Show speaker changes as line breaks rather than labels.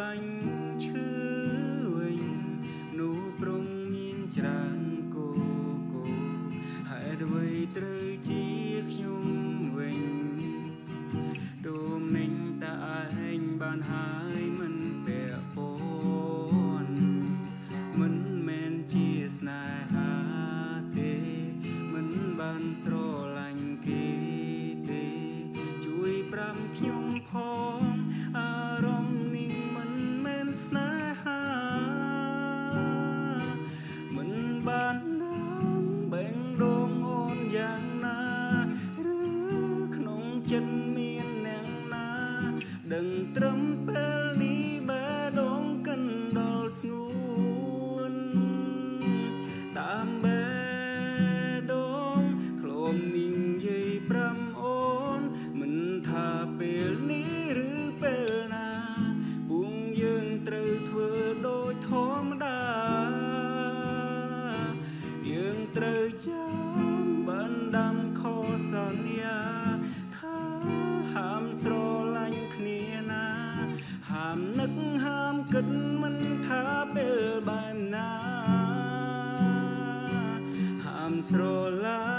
បាញ់ឈឺវិញនោះប្រងមានច្រើនគោហេតុអ្វីត្រូវជាខ្ញុំវិញទូមនិញតែឯងបានហើយមិនពាក់ព័ន្ធមិនមែនជាស្នេហាទេមិនបានស្រឡាញ់គេទេជួយប្រាំខ្ញុំផងអារម្មណ៍នេះមិនមែនស្នេហាមិនបានណាំបែងដងអូនយ៉ាងណាឬក្នុងចិត្តមានអ្នកណាដឹងត្រឹមពេលនេះបែដងកិនដល់ស្ងួនតាមបែដងក្លមនេះយាយប្រាំអូនមិនថាពេលនេះឬពេលណាពួងយើងត្រូវធ្វើដូចធម្មតាយើងត្រូវចាំបានដាំខសន្យាថាហាមស្រឡាញ់គ្នាណាហាមនឹកហាមគិតមិនថាពេលបែបណាហាមស្រឡា